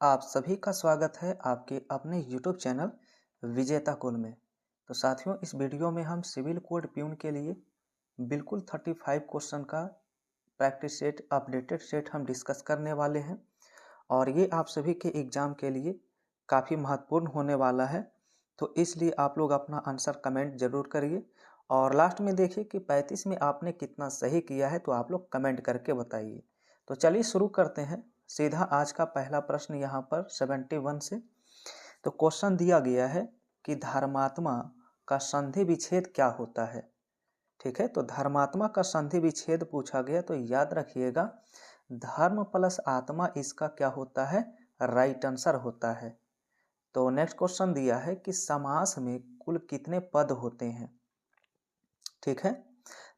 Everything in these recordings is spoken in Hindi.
आप सभी का स्वागत है आपके अपने YouTube चैनल विजेता कुल में। तो साथियों, इस वीडियो में हम सिविल कोड प्यून के लिए बिल्कुल 35 क्वेश्चन का प्रैक्टिस सेट, अपडेटेड सेट हम डिस्कस करने वाले हैं और ये आप सभी के एग्ज़ाम के लिए काफ़ी महत्वपूर्ण होने वाला है। तो इसलिए आप लोग अपना आंसर कमेंट ज़रूर करिए और लास्ट में देखिए कि 35 में आपने कितना सही किया है, तो आप लोग कमेंट करके बताइए। तो चलिए शुरू करते हैं सीधा आज का पहला प्रश्न यहाँ पर 71 से। तो क्वेश्चन दिया गया है कि धर्मात्मा का संधि विच्छेद क्या होता है। ठीक है, तो धर्मात्मा का संधि विच्छेद पूछा गया, तो याद रखिएगा धर्म प्लस आत्मा इसका क्या होता है, राइट आंसर होता है। तो नेक्स्ट क्वेश्चन दिया है कि समास में कुल कितने पद होते हैं। ठीक है,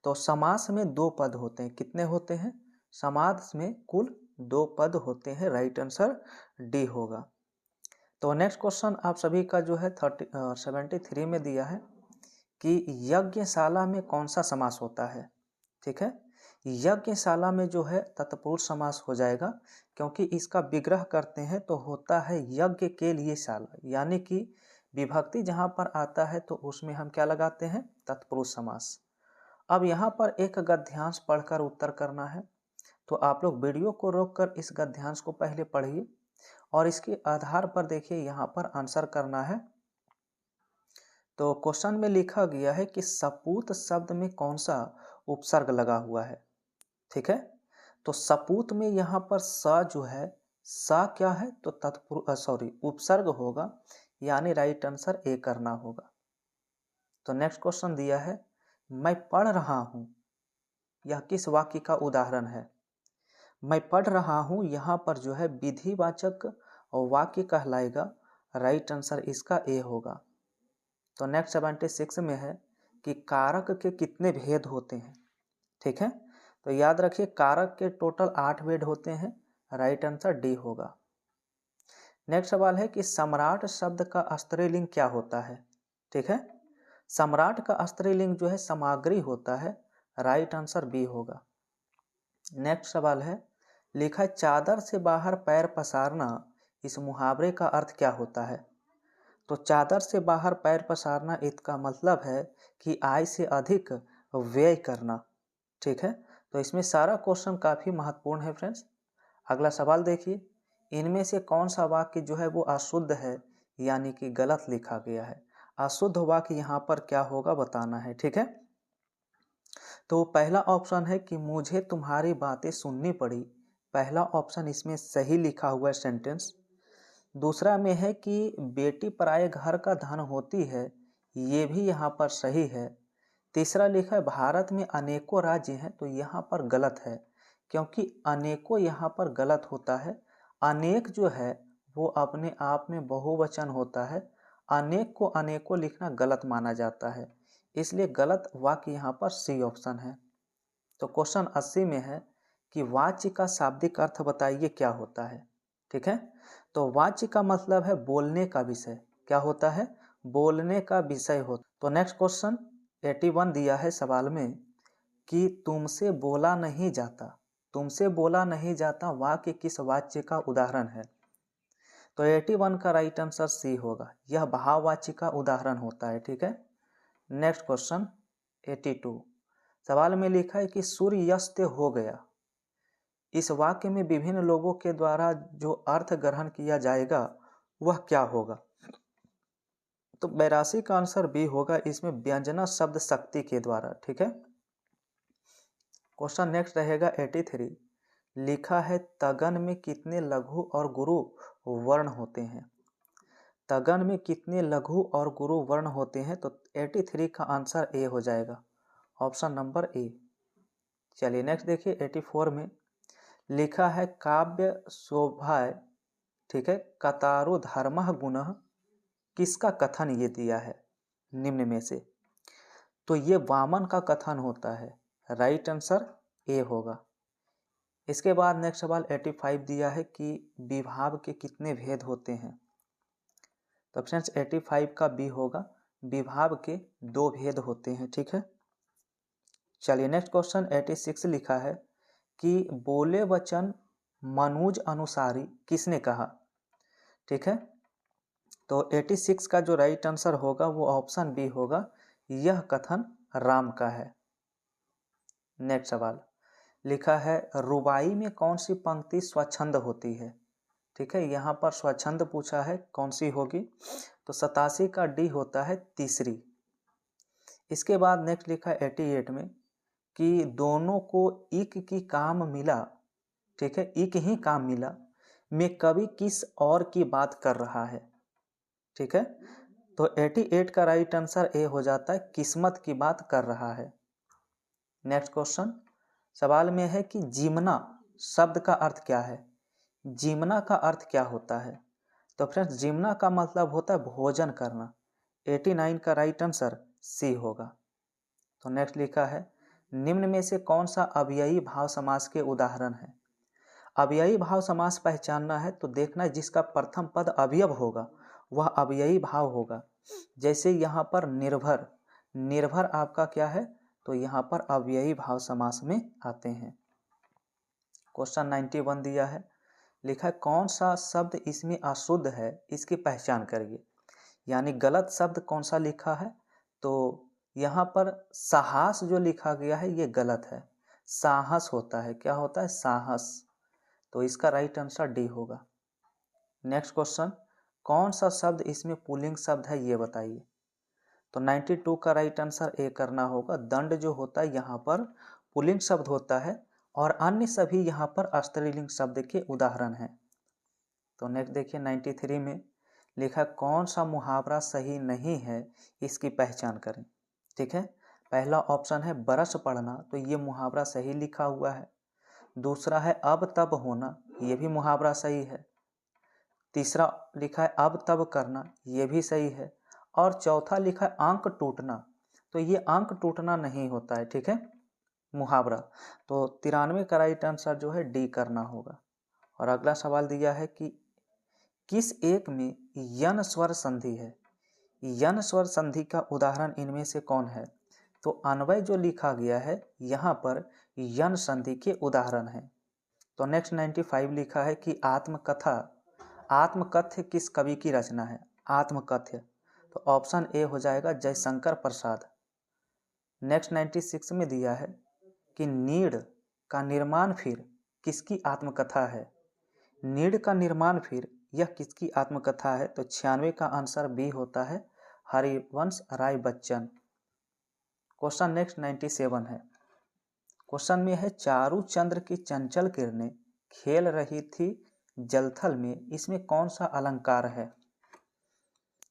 तो समास में 2 पद होते हैं। कितने होते हैं? समास में कुल 2 पद होते हैं। राइट आंसर डी होगा। तो नेक्स्ट क्वेश्चन आप सभी का जो है 73 में दिया है कि यज्ञशाला में कौन सा समास होता है। ठीक है, यज्ञशाला में जो है तत्पुरुष समास हो जाएगा, क्योंकि इसका विग्रह करते हैं तो होता है यज्ञ के लिए शाला, यानी कि विभक्ति जहां पर आता है तो उसमें हम क्या लगाते हैं, तत्पुरुष समास। अब यहाँ पर एक गद्यांश पढ़कर उत्तर करना है, तो आप लोग वीडियो को रोककर इस गद्यांश को पहले पढ़िए और इसके आधार पर देखिए यहाँ पर आंसर करना है। तो क्वेश्चन में लिखा गया है कि सपूत शब्द में कौन सा उपसर्ग लगा हुआ है। ठीक है, तो सपूत में यहाँ पर स जो है, सा क्या है, तो उपसर्ग होगा, यानी राइट आंसर ए करना होगा। तो नेक्स्ट क्वेश्चन दिया है मैं पढ़ रहा हूँ, यह किस वाक्य का उदाहरण है। मैं पढ़ रहा हूँ यहाँ पर जो है विधिवाचक वाक्य कहलाएगा। राइट आंसर इसका ए होगा। तो नेक्स्ट 76 में है कि कारक के कितने भेद होते हैं। ठीक है, तो याद रखिए कारक के टोटल 8 भेद होते हैं। राइट आंसर डी होगा। नेक्स्ट सवाल है कि सम्राट शब्द का स्त्रीलिंग क्या होता है। ठीक है, सम्राट का स्त्रीलिंग जो है सामग्री होता है। राइट आंसर बी होगा। नेक्स्ट सवाल है, लिखा है चादर से बाहर पैर पसारना, इस मुहावरे का अर्थ क्या होता है। तो चादर से बाहर पैर पसारना इसका मतलब है कि आय से अधिक व्यय करना। ठीक है, तो इसमें सारा क्वेश्चन काफ़ी महत्वपूर्ण है फ्रेंड्स। अगला सवाल देखिए, इनमें से कौन सा वाक्य जो है वो अशुद्ध है, यानी कि गलत लिखा गया है। अशुद्ध वाक्य यहाँ पर क्या होगा बताना है। ठीक है, तो पहला ऑप्शन है कि मुझे तुम्हारी बातें सुननी पड़ी। पहला ऑप्शन इसमें सही लिखा हुआ है सेंटेंस। दूसरा में है कि बेटी पराये घर का धन होती है, ये भी यहाँ पर सही है। तीसरा लिखा है भारत में अनेकों राज्य हैं, तो यहाँ पर गलत है, क्योंकि अनेकों यहाँ पर गलत होता है। अनेक जो है वो अपने आप में बहुवचन होता है। अनेक को अनेकों लिखना गलत माना जाता है, इसलिए गलत वाक्य यहाँ पर सी ऑप्शन है। तो क्वेश्चन 80 में है कि वाच्य का शाब्दिक अर्थ बताइए क्या होता है। ठीक है, तो वाच्य का मतलब है बोलने का विषय। क्या होता है, बोलने का विषय हो। तो नेक्स्ट क्वेश्चन 81 दिया है सवाल में कि तुमसे बोला नहीं जाता। तुमसे बोला नहीं जाता वाक्य किस वाच्य का उदाहरण है। तो 81 का राइट आंसर सी होगा, यह भाववाच्य का उदाहरण होता है। ठीक है, नेक्स्ट क्वेश्चन 82 सवाल में लिखा है कि सूर्यास्त हो गया, इस वाक्य में विभिन्न लोगों के द्वारा जो अर्थ ग्रहण किया जाएगा वह क्या होगा। तो 82 का आंसर बी होगा, इसमें व्यंजना शब्द शक्ति के द्वारा। ठीक है, क्वेश्चन नेक्स्ट रहेगा 83। लिखा है तगन में कितने लघु और गुरु वर्ण होते हैं। तगन में कितने लघु और गुरु वर्ण होते हैं, तो 83 का आंसर ए हो जाएगा, ऑप्शन नंबर ए। चलिए नेक्स्ट देखिए 84 में लिखा है काव्य शोभाय, ठीक है, कतारो धर्मः गुणः, किसका कथन ये दिया है निम्न में से। तो ये वामन का कथन होता है। राइट आंसर ए होगा। इसके बाद नेक्स्ट सवाल 85 दिया है कि विभाव के कितने भेद होते हैं। तो फ्रेंड्स 85 का बी होगा, विभाव के 2 भेद होते हैं। ठीक है, चलिए नेक्स्ट क्वेश्चन 86 लिखा है कि बोले वचन मनुज अनुसारी किसने कहा। ठीक है। तो 86 का जो राइट आंसर होगा वो ऑप्शन बी होगा, यह कथन राम का है। नेक्स्ट सवाल लिखा है, रुबाई में कौन सी पंक्ति स्वच्छंद होती है? ठीक है, यहाँ पर स्वच्छंद पूछा है, कौन सी होगी? तो 87 का डी होता है तीसरी। इसके बाद नेक्स्ट लिखा है 88 में कि दोनों को एक की काम मिला, ठीक है, एक ही काम मिला में कवि किस और की बात कर रहा है? ठीक है, तो 88 का राइट आंसर ए हो जाता है, किस्मत की बात कर रहा है। नेक्स्ट क्वेश्चन सवाल में है कि जीमना शब्द का अर्थ क्या है? जीमना का अर्थ क्या होता है? तो फ्रेंड्स जीमना का मतलब होता है भोजन करना। 89 का राइट आंसर सी होगा। तो नेक्स्ट लिखा है, निम्न में से कौन सा अव्ययी भाव समास के उदाहरण है? अव्ययी भाव समास पहचानना है तो देखना है जिसका प्रथम पद अवयव होगा वह अव्ययी भाव होगा। जैसे यहाँ पर निर्भर, निर्भर आपका क्या है? तो यहाँ पर अव्ययी भाव समास में आते हैं। क्वेश्चन 91 दिया है, लिखा है कौन सा शब्द इसमें अशुद्ध है, इसकी पहचान करिए। यानी गलत शब्द कौन सा लिखा है? तो यहाँ पर साहस जो लिखा गया है ये गलत है, साहस होता है। क्या होता है? साहस। तो इसका राइट आंसर डी होगा। नेक्स्ट क्वेश्चन, कौन सा शब्द इसमें पुल्लिंग शब्द है ये बताइए। तो 92 का राइट आंसर ए करना होगा। दंड जो होता है यहाँ पर पुल्लिंग शब्द होता है और अन्य सभी यहाँ पर स्त्रीलिंग शब्द के उदाहरण हैं। तो नेक्स्ट देखिए 93 में लिखा कौन सा मुहावरा सही नहीं है, इसकी पहचान करें। ठीक है, पहला ऑप्शन है बरस पड़ना, तो ये मुहावरा सही लिखा हुआ है। दूसरा है अब तब होना, ये भी मुहावरा सही है। तीसरा लिखा है अब तब करना, ये भी सही है। और चौथा लिखा है आंक टूटना, तो ये आंक टूटना नहीं होता है, ठीक है, मुहावरा। तो 93 का राइट आंसर जो है डी करना होगा। और अगला सवाल दिया है कि किस एक में यन स्वर संधि है? यन स्वर संधि का उदाहरण इनमें से कौन है? तो अन्वय जो लिखा गया है यहाँ पर यन संधि के उदाहरण है। तो नेक्स्ट 95 लिखा है कि आत्मकथा, आत्मकथ्य किस कवि की रचना है? आत्मकथ्य, तो ऑप्शन ए हो जाएगा जयशंकर प्रसाद। नेक्स्ट 96 में दिया है कि नीड़ का निर्माण फिर किसकी आत्मकथा है? नीड़ का निर्माण फिर यह किसकी आत्मकथा है? तो 96 का आंसर बी होता है हरिवंश राय बच्चन। क्वेश्चन नेक्स्ट 97 है। क्वेश्चन में है चारू चंद्र की चंचल किरणें खेल रही थी जलथल में, इसमें कौन सा अलंकार है?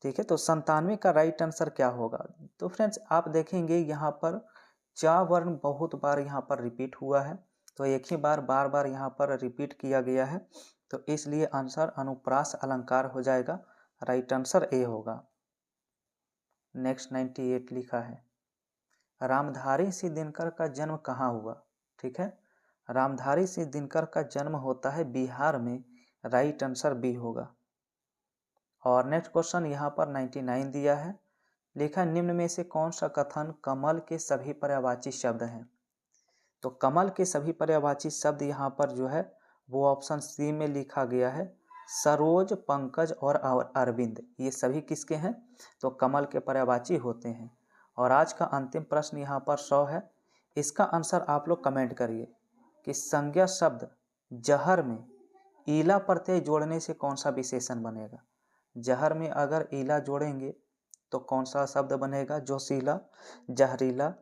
ठीक है, तो 97 का राइट आंसर क्या होगा? तो फ्रेंड्स आप देखेंगे यहाँ पर चा वर्ण बहुत बार यहाँ पर रिपीट हुआ है, तो एक ही बार बार बार यहाँ पर रिपीट किया गया है, तो इसलिए आंसर अनुप्रास अलंकार हो जाएगा। राइट आंसर ए होगा। नेक्स्ट 98 लिखा है रामधारी सिंह दिनकर का जन्म कहाँ हुआ? ठीक है, रामधारी सिंह दिनकर का जन्म होता है बिहार में। राइट आंसर बी होगा। और नेक्स्ट क्वेश्चन यहाँ पर 99 दिया है, लिखा निम्न में से कौन सा कथन कमल के सभी पर्यायवाची शब्द हैं? तो कमल के सभी पर्यायवाची शब्द यहाँ पर जो है वो ऑप्शन सी में लिखा गया है, सरोज, पंकज और अरविंद, ये सभी किसके हैं? तो कमल के पर्यायवाची होते हैं। और आज का अंतिम प्रश्न यहाँ पर 100 है, इसका आंसर आप लोग कमेंट करिए कि संज्ञा शब्द जहर में ईला प्रत्यय जोड़ने से कौन सा विशेषण बनेगा? जहर में अगर ईला जोड़ेंगे तो कौन सा शब्द बनेगा? जोशीला, जहरीला,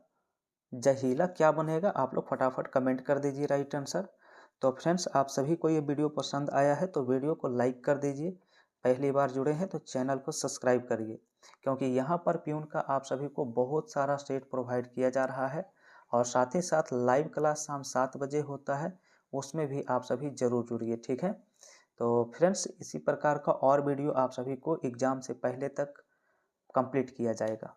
जहीला, क्या बनेगा? आप लोग फटाफट कमेंट कर दीजिए राइट आंसर। तो फ्रेंड्स आप सभी को ये वीडियो पसंद आया है तो वीडियो को लाइक कर दीजिए। पहली बार जुड़े हैं तो चैनल को सब्सक्राइब करिए, क्योंकि यहाँ पर प्यून का आप सभी को बहुत सारा सेट प्रोवाइड किया जा रहा है। और साथ ही साथ लाइव क्लास शाम 7 बजे होता है, उसमें भी आप सभी जरूर जुड़िए। ठीक है, तो फ्रेंड्स इसी प्रकार का और वीडियो आप सभी को एग्ज़ाम से पहले तक कंप्लीट किया जाएगा।